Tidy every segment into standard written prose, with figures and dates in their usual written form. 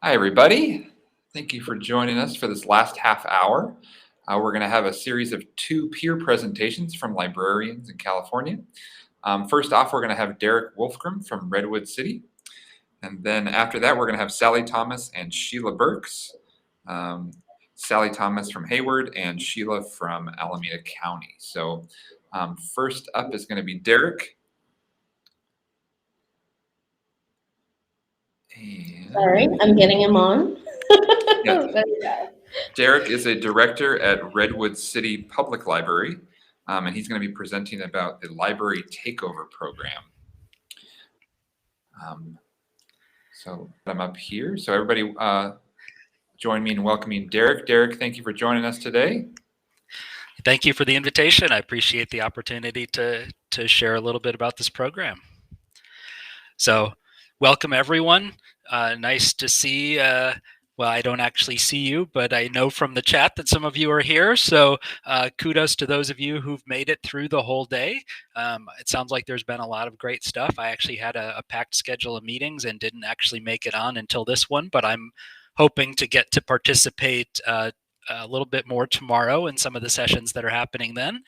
Hi, everybody. Thank you for joining us for this last half hour. We're going to have a series of two peer presentations from librarians in California. First off, we're going to have Derek Wolfgram from Redwood City. And then after that, we're going to have Sally Thomas and Sheila Burks. Um, Sally Thomas from Hayward and Sheila from Alameda County. So first up is going to be Derek. Sorry, I'm getting him on. Yes. There we go. Derek is a director at Redwood City Public Library, and he's going to be presenting about the Library Takeover Program. So I'm up here. So everybody join me in welcoming Derek. Derek, thank you for joining us today. Thank you for the invitation. I appreciate the opportunity to share a little bit about this program. So welcome, everyone. Nice to see well, I don't actually see you, but I know from the chat that some of you are here. So kudos to those of you who've made it through the whole day. It sounds like there's been a lot of great stuff. I actually had a packed schedule of meetings and didn't actually make it on until this one, but I'm hoping to get to participate a little bit more tomorrow in some of the sessions that are happening then.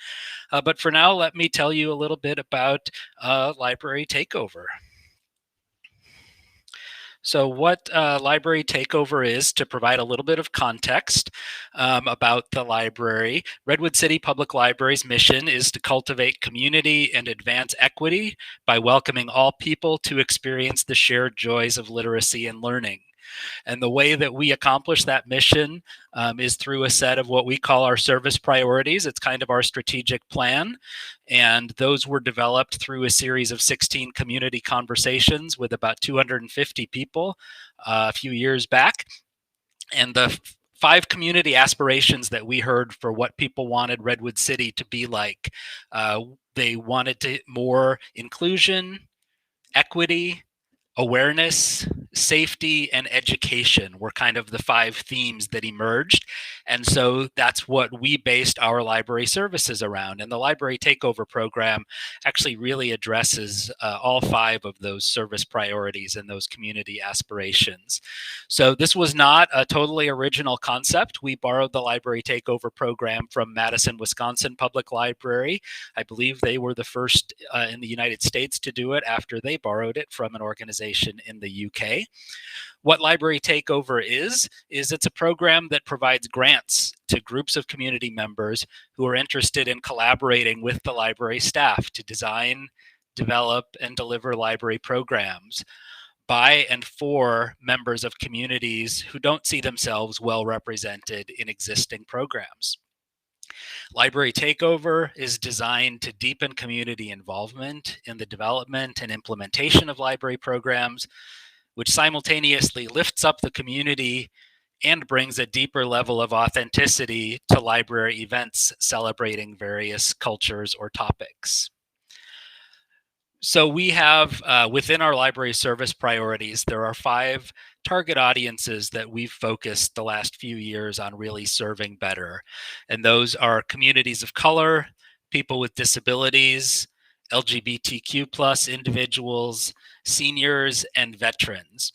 But for now, let me tell you a little bit about Library Takeover. So what Library Takeover is, to provide a little bit of context about the library, Redwood City Public Library's mission is to cultivate community and advance equity by welcoming all people to experience the shared joys of literacy and learning. And the way that we accomplish that mission is through a set of what we call our service priorities. It's kind of our strategic plan. And those were developed through a series of 16 community conversations with about 250 people a few years back. And the 5 community aspirations that we heard for what people wanted Redwood City to be like. They wanted more inclusion, equity, awareness, safety, and education were kind of the 5 themes that emerged. And so that's what we based our library services around. And the Library Takeover Program actually really addresses all 5 of those service priorities and those community aspirations. So this was not a totally original concept. We borrowed the Library Takeover Program from Madison, Wisconsin Public Library. I believe they were the first in the United States to do it after they borrowed it from an organization in the UK. What Library Takeover is it's a program that provides grants to groups of community members who are interested in collaborating with the library staff to design, develop, and deliver library programs by and for members of communities who don't see themselves well represented in existing programs. Library Takeover is designed to deepen community involvement in the development and implementation of library programs, which simultaneously lifts up the community and brings a deeper level of authenticity to library events celebrating various cultures or topics. So we have within our library service priorities, there are 5 target audiences that we've focused the last few years on really serving better. And those are communities of color, people with disabilities, LGBTQ plus individuals, seniors, and veterans.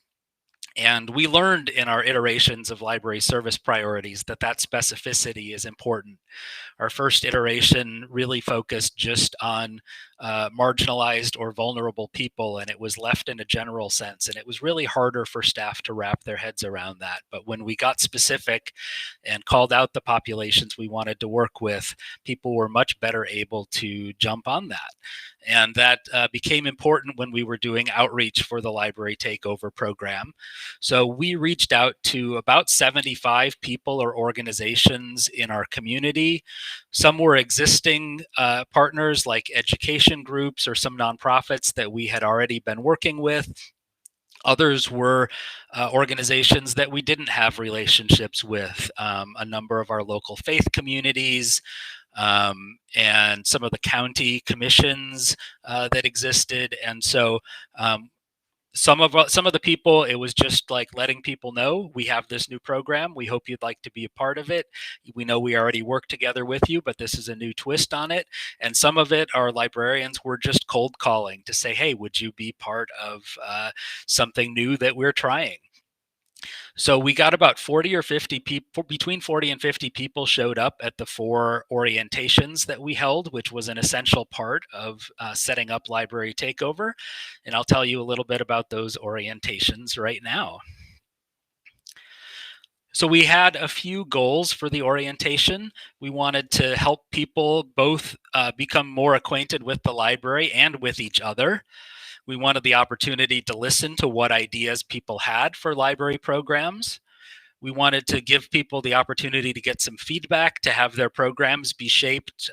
And we learned in our iterations of library service priorities that specificity is important. Our first iteration really focused just on marginalized or vulnerable people, and it was left in a general sense. And it was really harder for staff to wrap their heads around that. But when we got specific and called out the populations we wanted to work with, people were much better able to jump on that. And that became important when we were doing outreach for the Library Takeover Program. So we reached out to about 75 people or organizations in our community. Some were existing partners like education groups or some nonprofits that we had already been working with. Others were organizations that we didn't have relationships with, a number of our local faith communities, and some of the county commissions that existed. And so some of the people, it was just like letting people know, we have this new program. We hope you'd like to be a part of it. We know we already work together with you, but this is a new twist on it. And some of it, our librarians were just cold calling to say, hey, would you be part of something new that we're trying? So we got about 40 or 50 people, between 40 and 50 people showed up at the 4 orientations that we held, which was an essential part of setting up Library Takeover. And I'll tell you a little bit about those orientations right now. So we had a few goals for the orientation. We wanted to help people both become more acquainted with the library and with each other. We wanted the opportunity to listen to what ideas people had for library programs. We wanted to give people the opportunity to get some feedback, to have their programs be shaped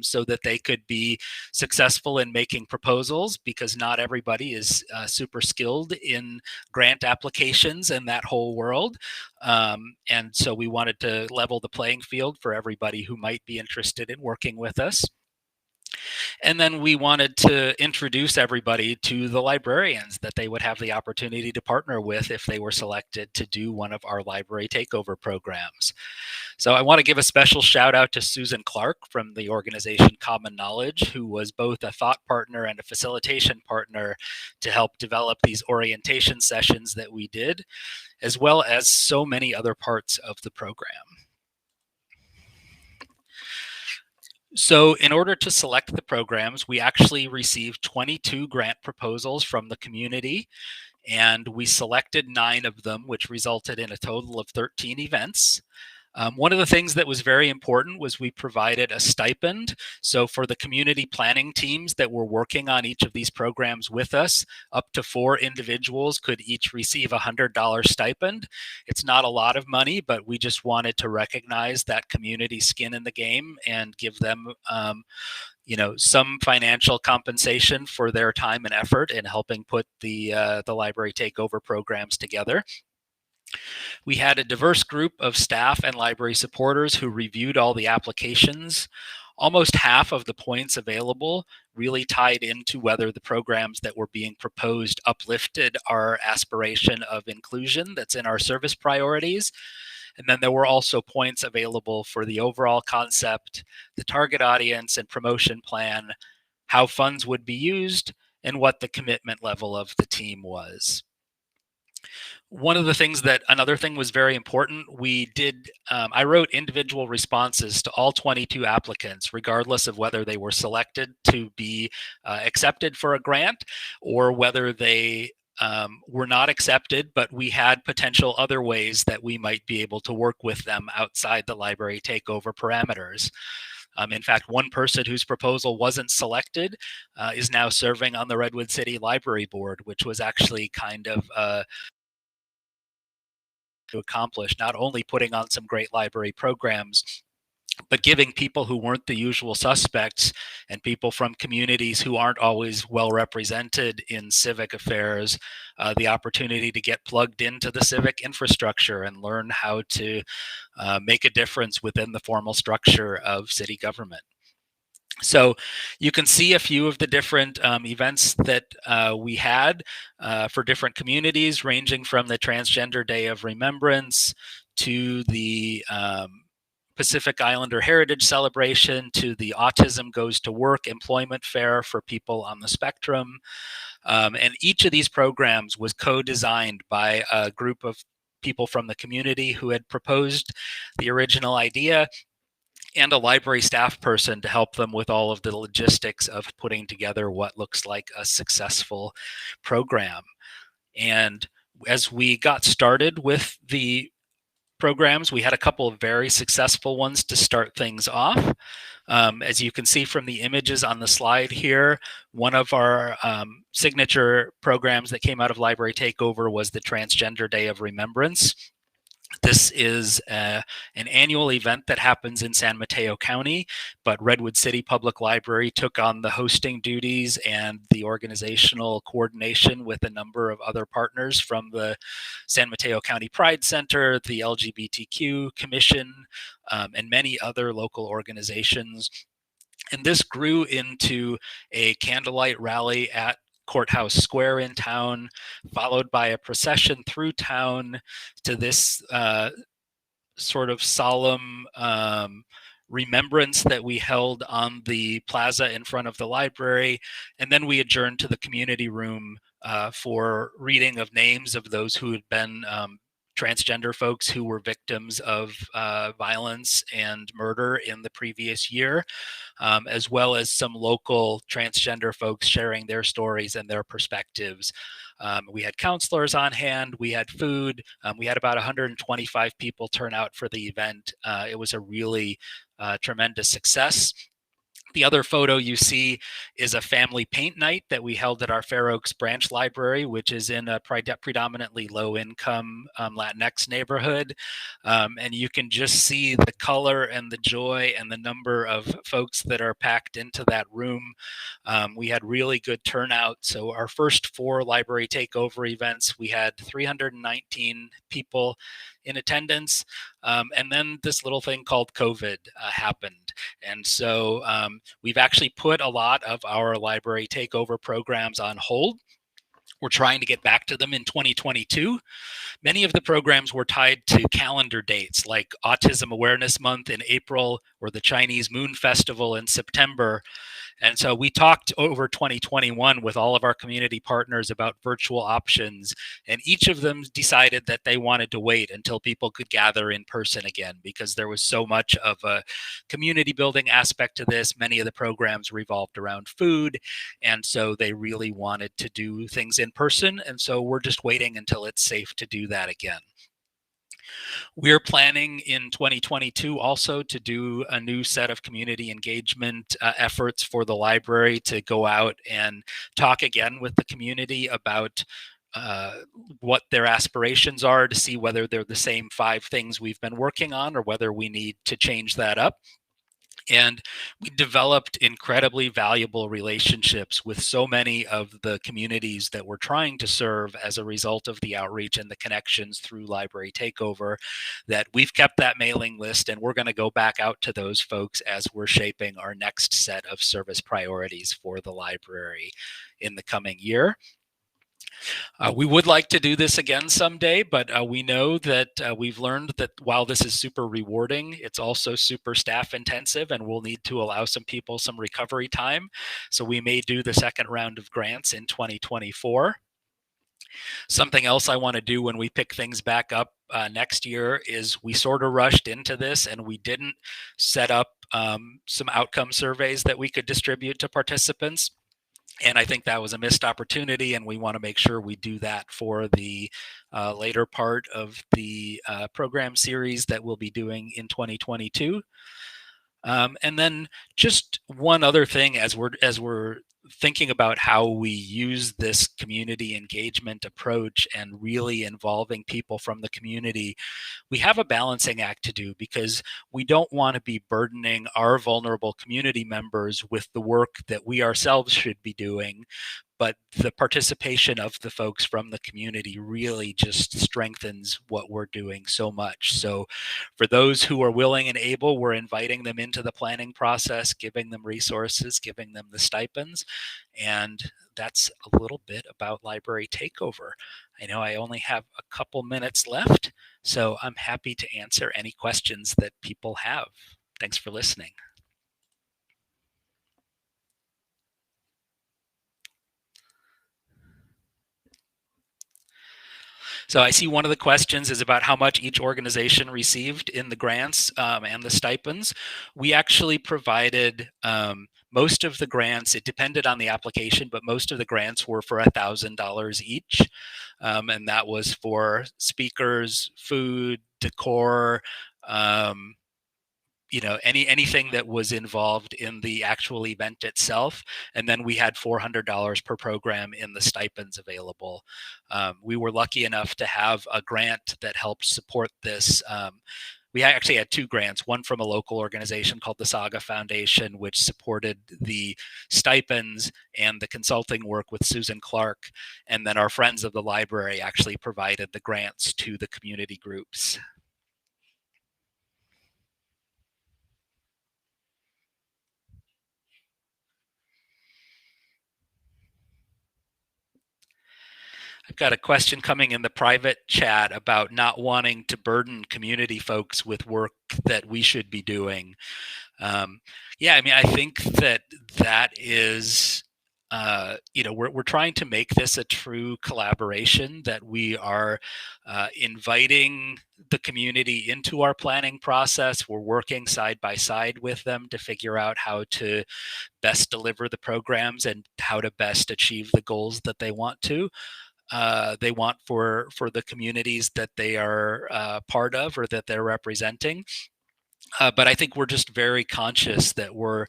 so that they could be successful in making proposals, because not everybody is super skilled in grant applications and that whole world. And so we wanted to level the playing field for everybody who might be interested in working with us. And then we wanted to introduce everybody to the librarians that they would have the opportunity to partner with if they were selected to do one of our library takeover programs. So I want to give a special shout out to Susan Clark from the organization Common Knowledge, who was both a thought partner and a facilitation partner to help develop these orientation sessions that we did, as well as so many other parts of the program. So in order to select the programs, we actually received 22 grant proposals from the community, and we selected 9 of them, which resulted in a total of 13 events. One of the things that was very important was we provided a stipend. So for the community planning teams that were working on each of these programs with us, up to 4 individuals could each receive a $100 stipend. It's not a lot of money, but we just wanted to recognize that community skin in the game and give them some financial compensation for their time and effort in helping put the library takeover programs together. We had a diverse group of staff and library supporters who reviewed all the applications. Almost half of the points available really tied into whether the programs that were being proposed uplifted our aspiration of inclusion that's in our service priorities. And then there were also points available for the overall concept, the target audience and promotion plan, how funds would be used, and what the commitment level of the team was. Another thing was very important. I wrote individual responses to all 22 applicants, regardless of whether they were selected to be accepted for a grant or whether they were not accepted, but we had potential other ways that we might be able to work with them outside the library takeover parameters. In fact, one person whose proposal wasn't selected is now serving on the Redwood City Library Board, which was actually kind of to accomplish, not only putting on some great library programs, but giving people who weren't the usual suspects and people from communities who aren't always well represented in civic affairs the opportunity to get plugged into the civic infrastructure and learn how to make a difference within the formal structure of city government. So you can see a few of the different events that we had for different communities, ranging from the Transgender Day of Remembrance to the Pacific Islander Heritage Celebration to the Autism Goes to Work Employment Fair for people on the spectrum. And each of these programs was co-designed by a group of people from the community who had proposed the original idea, and a library staff person to help them with all of the logistics of putting together what looks like a successful program. And as we got started with the programs, we had a couple of very successful ones to start things off. As you can see from the images on the slide here, one of our signature programs that came out of Library Takeover was the Transgender Day of Remembrance. This is an annual event that happens in San Mateo County, but Redwood City Public Library took on the hosting duties and the organizational coordination with a number of other partners from the San Mateo County Pride Center, the LGBTQ Commission, and many other local organizations. And this grew into a candlelight rally at Courthouse Square in town, followed by a procession through town to this sort of solemn remembrance that we held on the plaza in front of the library. And then we adjourned to the community room for reading of names of those who had been transgender folks who were victims of violence and murder in the previous year, as well as some local transgender folks sharing their stories and their perspectives. We had counselors on hand, we had food, we had about 125 people turn out for the event. It was a really tremendous success. The other photo you see is a family paint night that we held at our Fair Oaks branch library, which is in a predominantly low-income Latinx neighborhood. And you can just see the color and the joy and the number of folks that are packed into that room. We had really good turnout. So our first 4 library takeover events, we had 319 people in attendance. And then this little thing called COVID happened. And so we've actually put a lot of our library takeover programs on hold. We're trying to get back to them in 2022. Many of the programs were tied to calendar dates like Autism Awareness Month in April or the Chinese Moon Festival in September. And so we talked over 2021 with all of our community partners about virtual options, and each of them decided that they wanted to wait until people could gather in person again, because there was so much of a community building aspect to this. Many of the programs revolved around food, and so they really wanted to do things in person. And so we're just waiting until it's safe to do that again. We're planning in 2022 also to do a new set of community engagement efforts for the library to go out and talk again with the community about what their aspirations are, to see whether they're the same 5 things we've been working on or whether we need to change that up. And we developed incredibly valuable relationships with so many of the communities that we're trying to serve as a result of the outreach and the connections through Library Takeover, that we've kept that mailing list, and we're going to go back out to those folks as we're shaping our next set of service priorities for the library in the coming year. We would like to do this again someday, but we know that we've learned that while this is super rewarding, it's also super staff intensive, and we'll need to allow some people some recovery time. So we may do the second round of grants in 2024. Something else I want to do when we pick things back up next year is we sort of rushed into this and we didn't set up some outcome surveys that we could distribute to participants. And I think that was a missed opportunity, and we want to make sure we do that for the later part of the program series that we'll be doing in 2022. And then just one other thing, as we're thinking about how we use this community engagement approach and really involving people from the community, we have a balancing act to do, because we don't want to be burdening our vulnerable community members with the work that we ourselves should be doing. But the participation of the folks from the community really just strengthens what we're doing so much. So for those who are willing and able, we're inviting them into the planning process, giving them resources, giving them the stipends. And that's a little bit about Library Takeover. I know I only have a couple minutes left, so I'm happy to answer any questions that people have. Thanks for listening. So I see one of the questions is about how much each organization received in the grants and the stipends. We actually provided most of the grants. It depended on the application, but most of the grants were for $1,000 each. And that was for speakers, food, decor, anything that was involved in the actual event itself. And then we had $400 per program in the stipends available. We were lucky enough to have a grant that helped support this. We actually had 2 grants, one from a local organization called the Saga Foundation, which supported the stipends and the consulting work with Susan Clark. And then our friends of the library actually provided the grants to the community groups. I've got a question coming in the private chat about not wanting to burden community folks with work that we should be doing. I think that is we're trying to make this a true collaboration, that we are inviting the community into our planning process. We're working side by side with them to figure out how to best deliver the programs and how to best achieve the goals that they want for the communities that they are part of or that they're representing. But I think we're just very conscious that we're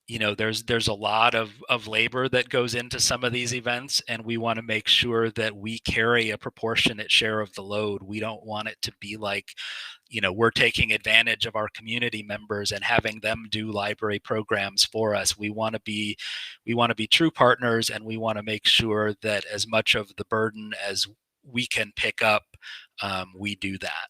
there's a lot of labor that goes into some of these events, and we want to make sure that we carry a proportionate share of the load. We don't want it to be like, we're taking advantage of our community members and having them do library programs for us. We want to be true partners, and we want to make sure that as much of the burden as we can pick up, we do that.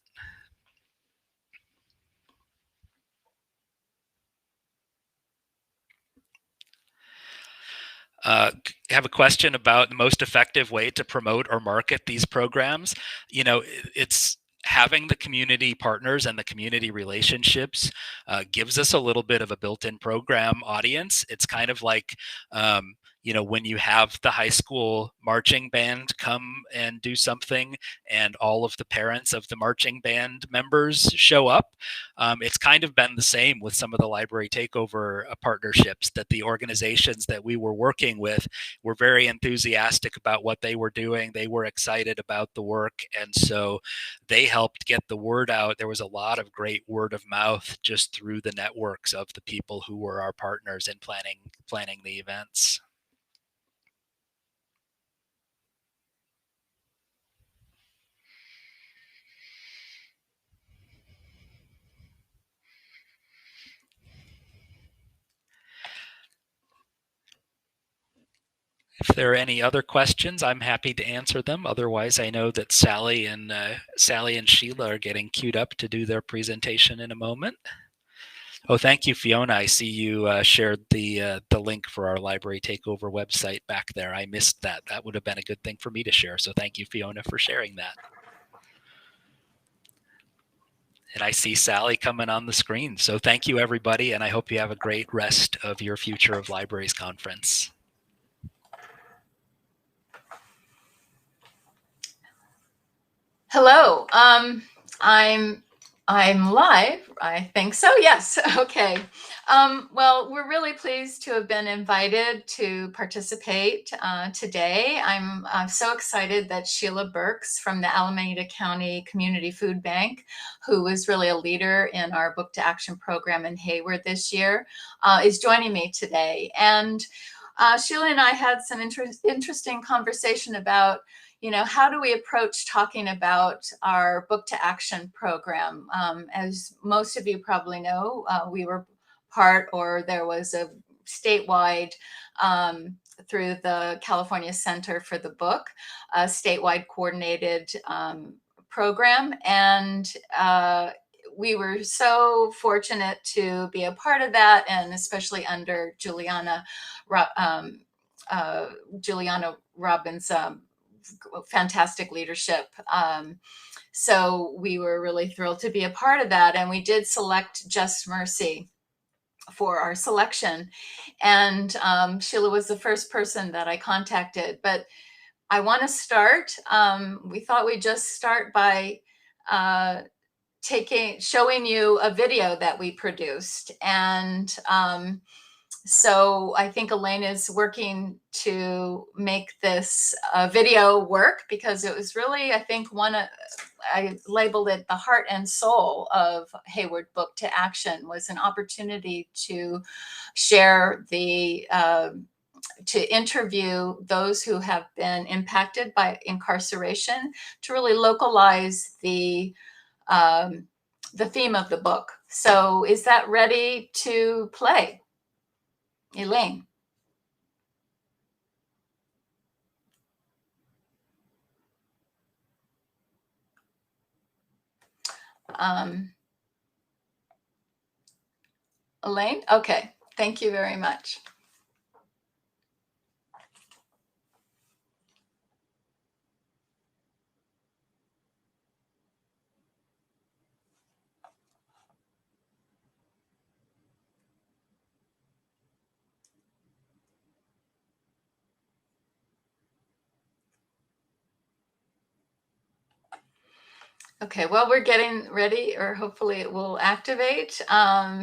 Have a question about the most effective way to promote or market these programs. It's having the community partners and the community relationships gives us a little bit of a built-in program audience. It's kind of like, when you have the high school marching band come and do something and all of the parents of the marching band members show up. It's kind of been the same with some of the library takeover partnerships, that the organizations that we were working with were very enthusiastic about what they were doing. They were excited about the work. And so they helped get the word out. There was a lot of great word of mouth just through the networks of the people who were our partners in planning the events. If there are any other questions, I'm happy to answer them. Otherwise, I know that Sally and Sheila are getting queued up to do their presentation in a moment. Oh, thank you, Fiona. I see you shared the link for our library takeover website back there. I missed that. That would have been a good thing for me to share. So thank you, Fiona, for sharing that. And I see Sally coming on the screen. So thank you, everybody. And I hope you have a great rest of your Future of Libraries conference. Hello. I'm live. I think so. Yes. Okay. Well, we're really pleased to have been invited to participate today. I'm so excited that Sheila Burks from the Alameda County Community Food Bank, who was really a leader in our Book to Action program in Hayward this year, is joining me today. And Sheila and I had some interesting conversation about how do we approach talking about our Book to Action program? As most of you probably know, we were there was a statewide, through the California Center for the Book, a statewide coordinated program. And we were so fortunate to be a part of that, and especially under Juliana Robbins' fantastic leadership. So we were really thrilled to be a part of that. And we did select Just Mercy for our selection. And Sheila was the first person that I contacted. But I want to start. We thought we'd just start by showing you a video that we produced. And so I think Elaine is working to make this video work, because it was really, I think, I labeled it the heart and soul of Hayward Book to Action, was an opportunity to share to interview those who have been impacted by incarceration, to really localize the theme of the book. So is that ready to play? Elaine. Elaine? Okay, thank you very much. Okay, well, we're getting ready, or hopefully it will activate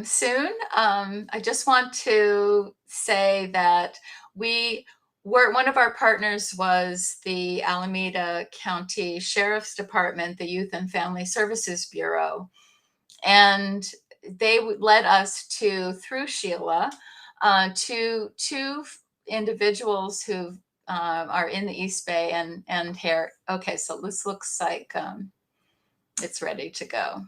soon. I just want to say that one of our partners was the Alameda County Sheriff's Department, the Youth and Family Services Bureau. And they led us through Sheila, to two individuals who are in the East Bay and here. Okay, so this looks like it's ready to go.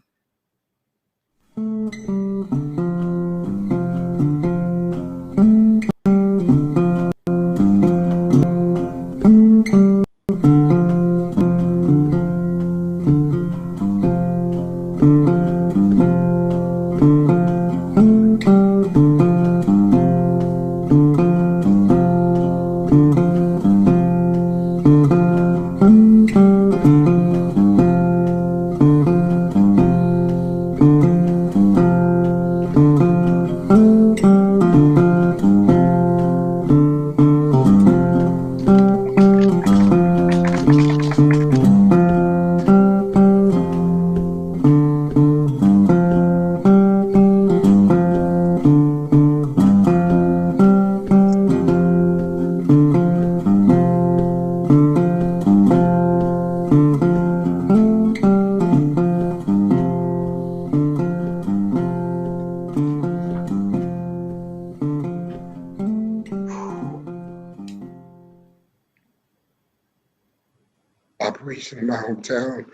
Operation in my hometown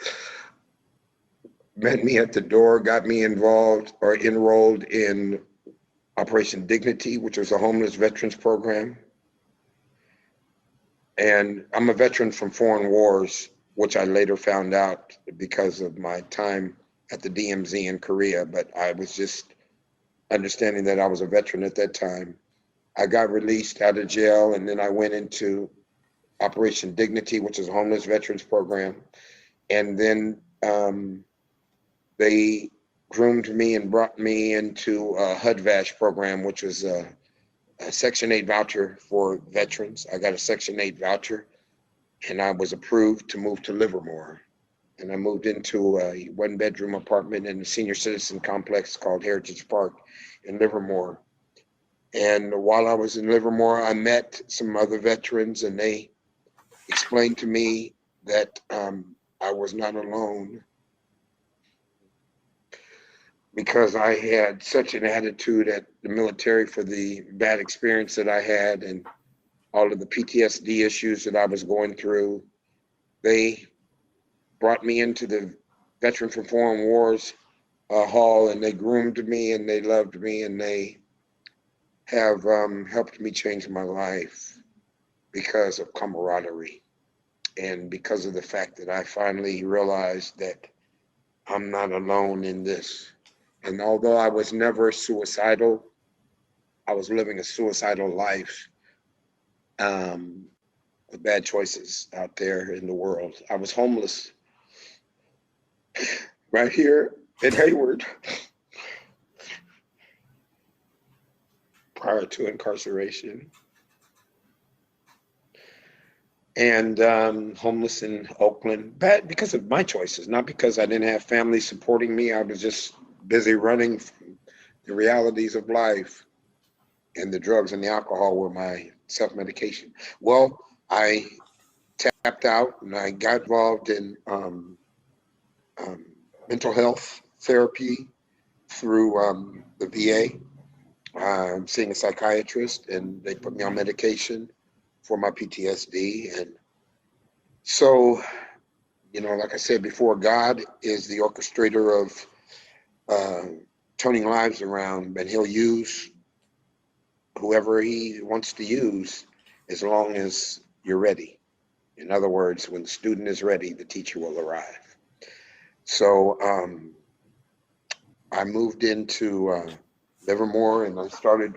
met me at the door, got me involved or enrolled in Operation Dignity, which was a homeless veterans program. And I'm a veteran from foreign wars, which I later found out because of my time at the DMZ in Korea, but I was just understanding that I was a veteran at that time. I got released out of jail, and then I went into Operation Dignity, which is a homeless veterans program. And then they groomed me and brought me into a HUD-VASH program, which was a Section 8 voucher for veterans. I got a Section 8 voucher, and I was approved to move to Livermore. And I moved into a one-bedroom apartment in a senior citizen complex called Heritage Park in Livermore. And while I was in Livermore, I met some other veterans, and they explained to me that I was not alone, because I had such an attitude at the military for the bad experience that I had and all of the PTSD issues that I was going through. They brought me into the Veteran from Foreign Wars hall, and they groomed me and they loved me, and they have helped me change my life because of camaraderie and because of the fact that I finally realized that I'm not alone in this. And although I was never suicidal, I was living a suicidal life with bad choices out there in the world. I was homeless right here in Hayward prior to incarceration. And homeless in Oakland, bad because of my choices, not because I didn't have family supporting me. I was just busy running from the realities of life, and the drugs and the alcohol were my self-medication. Well, I tapped out and I got involved in mental health therapy through the VA. I'm seeing a psychiatrist, and they put me on medication for my PTSD. And so, you know, like I said before, God is the orchestrator of turning lives around, and he'll use whoever he wants to use as long as you're ready. In other words, when the student is ready, the teacher will arrive. So I moved into Livermore, and I started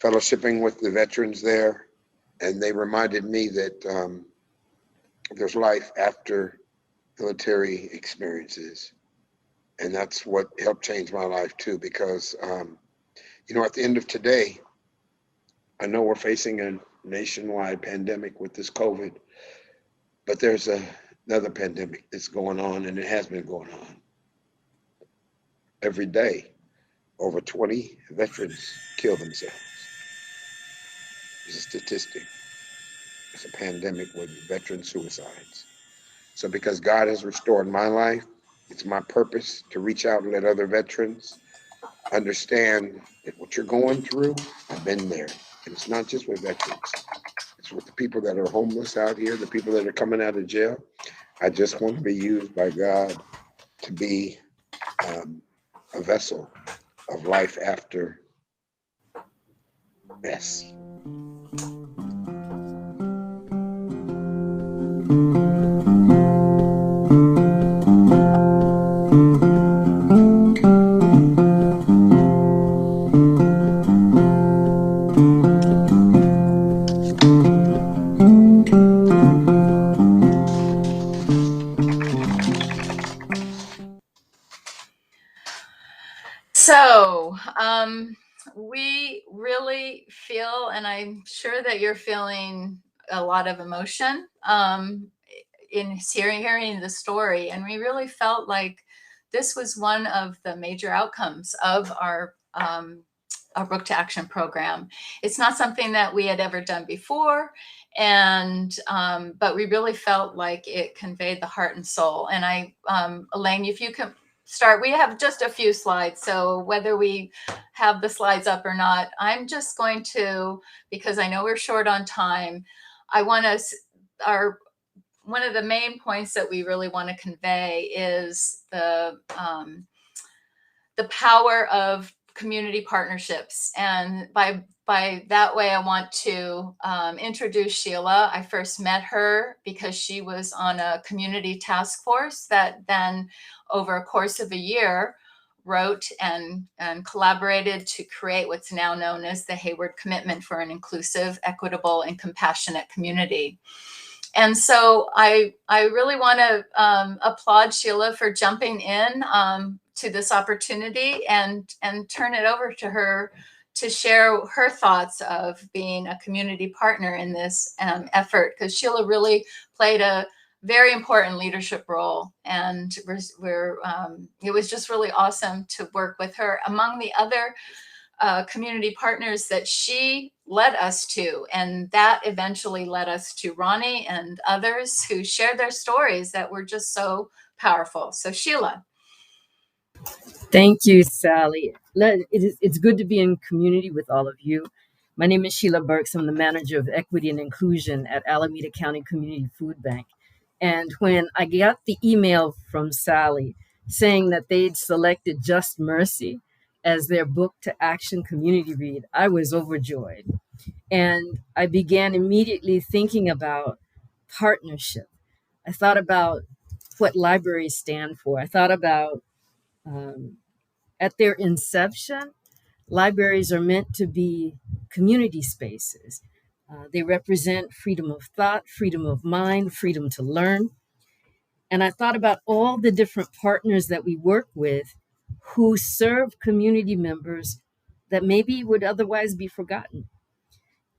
fellowshipping with the veterans there, and they reminded me that there's life after military experiences. And that's what helped change my life too, because, you know, at the end of today, I know we're facing a nationwide pandemic with this COVID, but there's a another pandemic that's going on, and it has been going on every day. Over 20 veterans kill themselves. It's a statistic. It's a pandemic with veteran suicides. So because God has restored my life, it's my purpose to reach out and let other veterans understand that what you're going through, I've been there. And it's not just with veterans. It's with the people that are homeless out here, the people that are coming out of jail. I just want to be used by God to be a vessel of life after mess. So we really feel, and I'm sure that you're feeling a lot of emotion in hearing the story. And we really felt like this was one of the major outcomes of our Book to Action program. It's not something that we had ever done before, and but we really felt like it conveyed the heart and soul. And Elaine, if you can start, we have just a few slides, so whether we have the slides up or not, I'm just going to, because I know we're short on time, one of the main points that we really want to convey is the power of community partnerships. And by that way, I want to introduce Sheila. I first met her because she was on a community task force that then, over a course of a year, wrote and collaborated to create what's now known as the Hayward Commitment for an Inclusive, Equitable, and Compassionate Community. And so I really want to applaud Sheila for jumping in to this opportunity and turn it over to her to share her thoughts of being a community partner in this effort, because Sheila really played a very important leadership role, and it was just really awesome to work with her among the other community partners that she led us to. And that eventually led us to Ronnie and others who shared their stories that were just so powerful. So Sheila. Thank you, Sally. It's good to be in community with all of you. My name is Sheila Burks. I'm the manager of equity and inclusion at Alameda County Community Food Bank. And when I got the email from Sally saying that they'd selected Just Mercy as their Book to Action community read, I was overjoyed. And I began immediately thinking about partnership. I thought about what libraries stand for. I thought about at their inception, libraries are meant to be community spaces. They represent freedom of thought, freedom of mind, freedom to learn. And I thought about all the different partners that we work with who serve community members that maybe would otherwise be forgotten.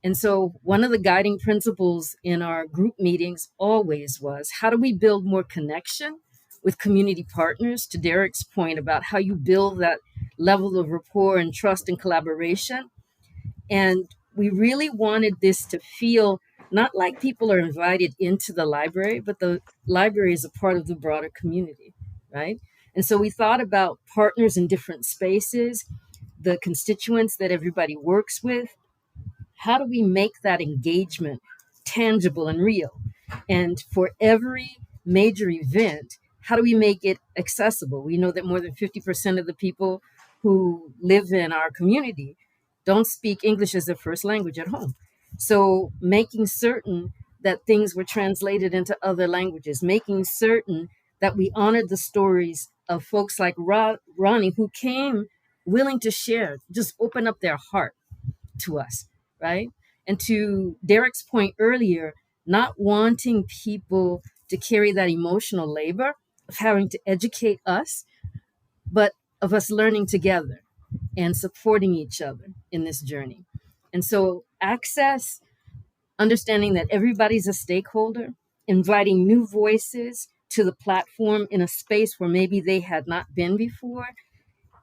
And so one of the guiding principles in our group meetings always was, how do we build more connection with community partners? To Derek's point about how you build that level of rapport and trust and collaboration. And we really wanted this to feel not like people are invited into the library, but the library is a part of the broader community, right? And so we thought about partners in different spaces, the constituents that everybody works with. How do we make that engagement tangible and real? And for every major event, how do we make it accessible? We know that more than 50% of the people who live in our community don't speak English as their first language at home. So making certain that things were translated into other languages, making certain that we honored the stories of folks like Ronnie, who came willing to share, just open up their heart to us, right? And to Derek's point earlier, not wanting people to carry that emotional labor of having to educate us, but of us learning together and supporting each other in this journey. And so access, understanding that everybody's a stakeholder, inviting new voices to the platform in a space where maybe they had not been before.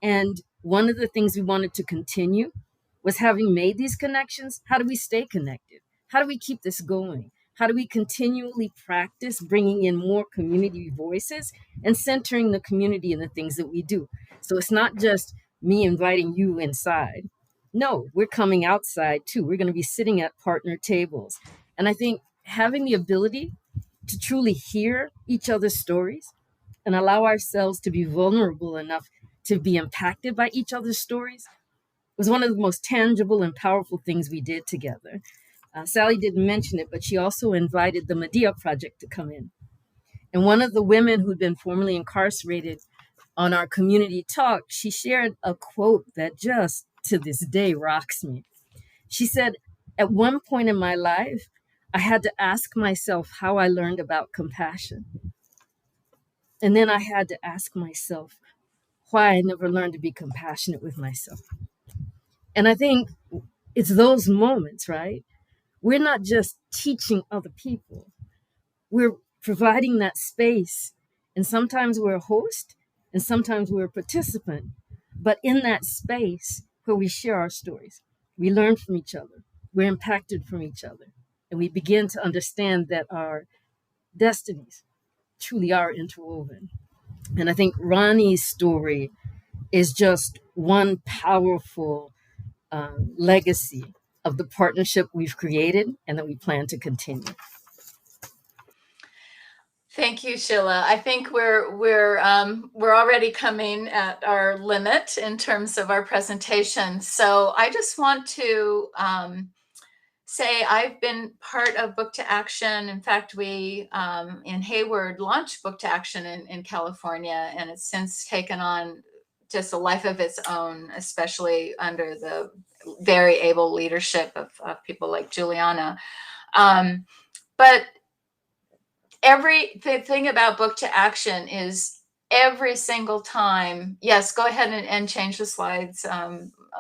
And one of the things we wanted to continue was, having made these connections, how do we stay connected? How do we keep this going? How do we continually practice bringing in more community voices and centering the community in the things that we do? So it's not just me inviting you inside. No, we're coming outside too. We're going to be sitting at partner tables. And I think having the ability to truly hear each other's stories and allow ourselves to be vulnerable enough to be impacted by each other's stories was one of the most tangible and powerful things we did together. Sally didn't mention it, but she also invited the Medea Project to come in. And one of the women who'd been formerly incarcerated on our community talk, she shared a quote that just to this day rocks me. She said, "At one point in my life, I had to ask myself how I learned about compassion. And then I had to ask myself why I never learned to be compassionate with myself." And I think it's those moments, right? We're not just teaching other people, we're providing that space. And sometimes we're a host, and sometimes we're a participant. But in that space where we share our stories, we learn from each other, we're impacted from each other, and we begin to understand that our destinies truly are interwoven. And I think Ronnie's story is just one powerful legacy of the partnership we've created and that we plan to continue. Thank you, Sheila. I think we're already coming at our limit in terms of our presentation. So I just want to say I've been part of Book to Action. In fact, we in Hayward launched Book to Action in California, and it's since taken on just a life of its own, especially under the very able leadership of people like Juliana. But the thing about Book to Action is every single time, yes, go ahead and change the slides,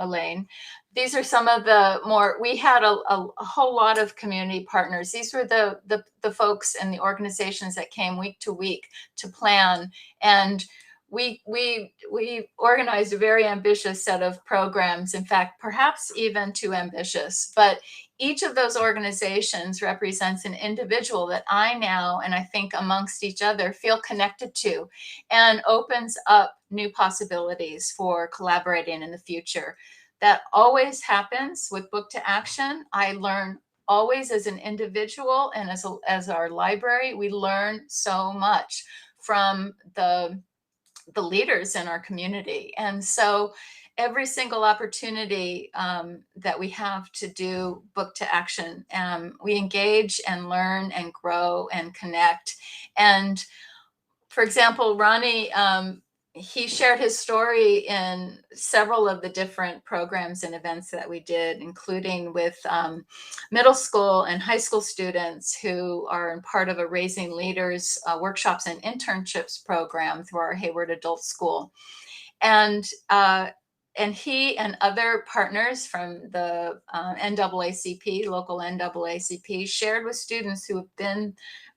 Elaine. These are some of the more, we had a whole lot of community partners. These were the folks and the organizations that came week to week to plan. And we organized a very ambitious set of programs. In fact, perhaps even too ambitious, but each of those organizations represents an individual that I now, and I think amongst each other, feel connected to, and opens up new possibilities for collaborating in the future. That always happens with Book to Action. I learn always as an individual, and as our library, we learn so much from the leaders in our community. And so every single opportunity that we have to do Book to Action, we engage and learn and grow and connect. And for example, Ronnie, he shared his story in several of the different programs and events that we did, including with middle school and high school students who are part of a Raising Leaders workshops and internships program through our Hayward Adult School. And he and other partners from the NAACP, local NAACP, shared with students who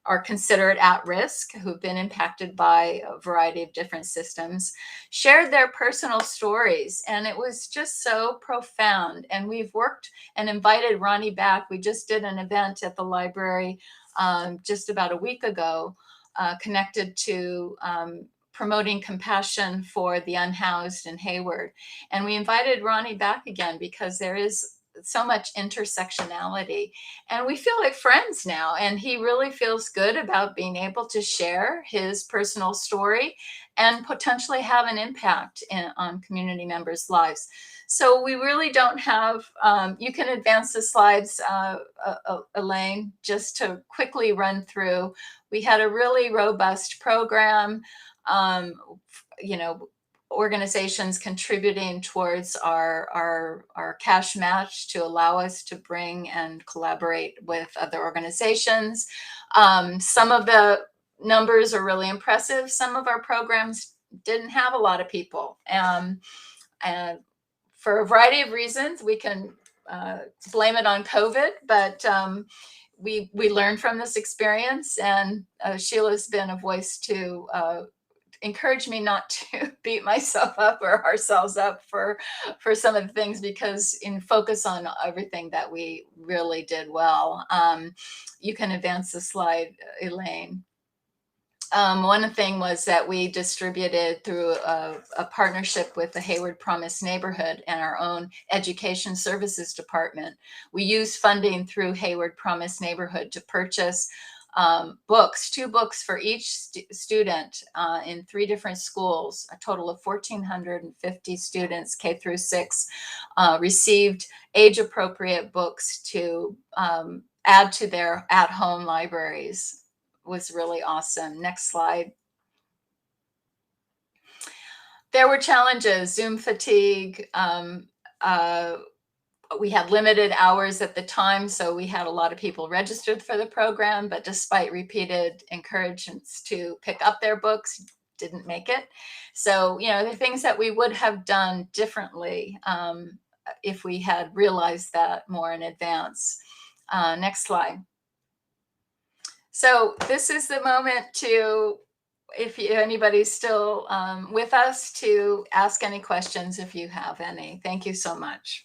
are considered at risk, who've been impacted by a variety of different systems, shared their personal stories. And it was just so profound. And we've worked and invited Ronnie back. We just did an event at the library just about a week ago, connected to promoting compassion for the unhoused in Hayward. And we invited Ronnie back again because there is so much intersectionality, and we feel like friends now. And he really feels good about being able to share his personal story and potentially have an impact on community members' lives. So we really don't have, you can advance the slides, Elaine, just to quickly run through. We had a really robust program, organizations contributing towards our cash match to allow us to bring and collaborate with other organizations. Some of the numbers are really impressive. Some of our programs didn't have a lot of people. And for a variety of reasons, we can blame it on COVID, but we learned from this experience, and Sheila's been a voice to encourage me not to beat myself up or ourselves up for some of the things, because in focus on everything that we really did well. You can advance the slide, Elaine. One thing was that we distributed through a partnership with the Hayward Promise Neighborhood and our own Education Services Department. We used funding through Hayward Promise Neighborhood to purchase books, 2 books for each student in 3 different schools. A total of 1,450 students, K through 6, received age-appropriate books to add to their at-home libraries. Was really awesome. Next slide. There were challenges, Zoom fatigue. We had limited hours at the time, so we had a lot of people registered for the program, but despite repeated encouragements to pick up their books, didn't make it. So, you know, the things that we would have done differently if we had realized that more in advance. Next slide. So this is the moment to, if anybody's still with us, to ask any questions if you have any. Thank you so much.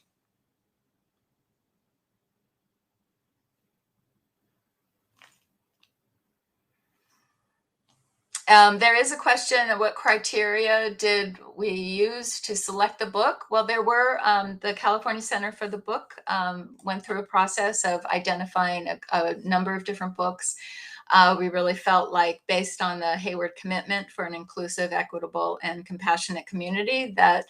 There is a question of what criteria did we use to select the book? Well, there were, the California Center for the Book went through a process of identifying a number of different books. We really felt like, based on the Hayward commitment for an inclusive, equitable, and compassionate community, that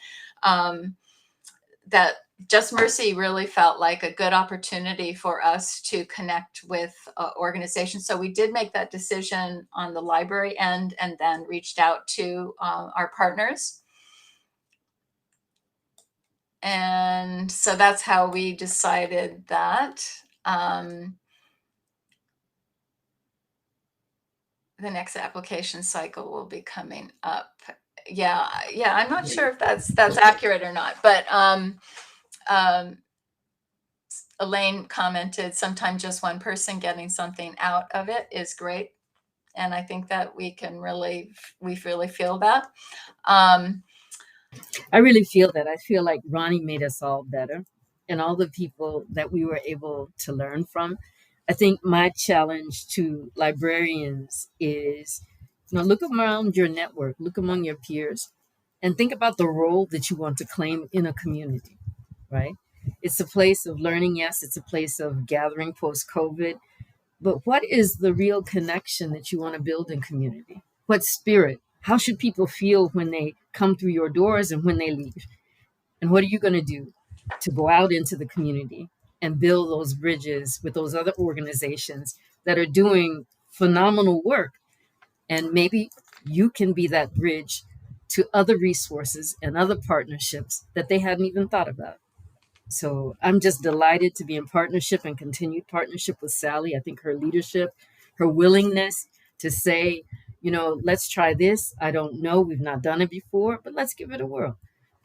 that Just Mercy really felt like a good opportunity for us to connect with organizations. So we did make that decision on the library end, and then reached out to our partners. And so that's how we decided that. The next application cycle will be coming up. Yeah, I'm not sure if that's accurate or not, but Elaine commented, sometimes just one person getting something out of it is great. And I think that we really feel that. I really feel that. I feel like Ronnie made us all better, and all the people that we were able to learn from. I think my challenge to librarians is, look around your network, look among your peers, and think about the role that you want to claim in a community, right? It's a place of learning, yes, it's a place of gathering post-COVID, but what is the real connection that you want to build in community? What spirit? How should people feel when they come through your doors and when they leave? And what are you going to do to go out into the community and build those bridges with those other organizations that are doing phenomenal work? And maybe you can be that bridge to other resources and other partnerships that they hadn't even thought about. So I'm just delighted to be in partnership and continued partnership with Sally. I think her leadership, her willingness to say, let's try this. I don't know, we've not done it before, but let's give it a whirl.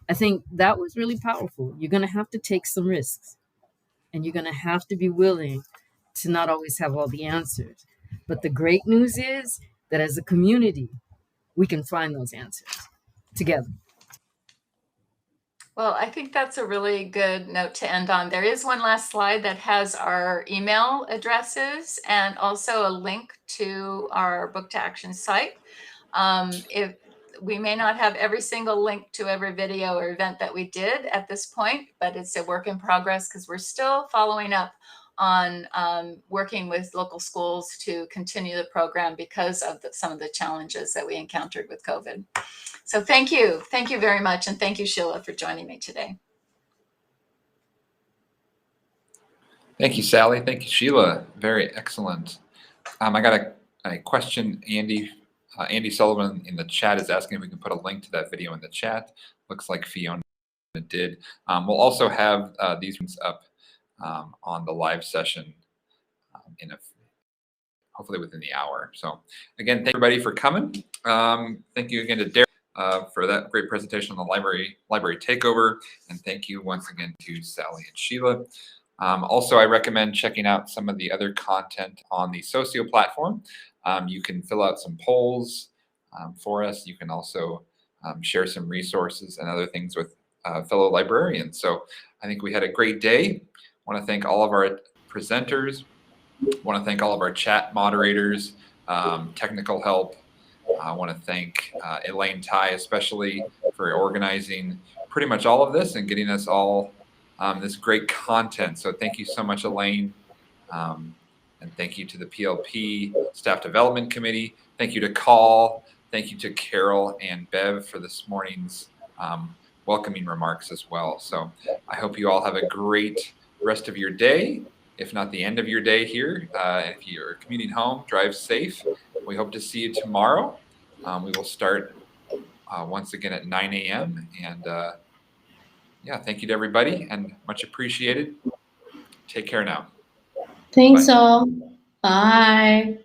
I think that was really powerful. You're going to have to take some risks, and you're going to have to be willing to not always have all the answers. But the great news is that as a community, we can find those answers together. Well, I think that's a really good note to end on. There is one last slide that has our email addresses and also a link to our Book to Action site. If we may not have every single link to every video or event that we did at this point, but it's a work in progress, because we're still following up on working with local schools to continue the program because of some of the challenges that we encountered with COVID. So thank you very much. And thank you, Sheila, for joining me today. Thank you, Sally. Thank you, Sheila. Very excellent. I got a question. Andy Sullivan in the chat is asking if we can put a link to that video in the chat. Looks like Fiona did. We'll also have these ones up on the live session hopefully within the hour. So again, thank everybody for coming. Thank you again to Derek for that great presentation on the library takeover. And thank you once again to Sally and Sheila. Also, I recommend checking out some of the other content on the Socio platform. You can fill out some polls for us. You can also share some resources and other things with fellow librarians. So I think we had a great day. I want to thank all of our presenters. I want to thank all of our chat moderators, technical help. I want to thank Elaine Tai especially for organizing pretty much all of this and getting us all this great content. So thank you so much, Elaine. And thank you to the PLP Staff Development Committee. Thank you to Call. Thank you to Carol and Bev for this morning's welcoming remarks as well. So I hope you all have a great rest of your day, if not the end of your day here. If you're commuting home, drive safe. We hope to see you tomorrow. We will start once again at 9 a.m. And yeah, thank you to everybody and much appreciated. Take care now. Thanks Bye. all. Bye.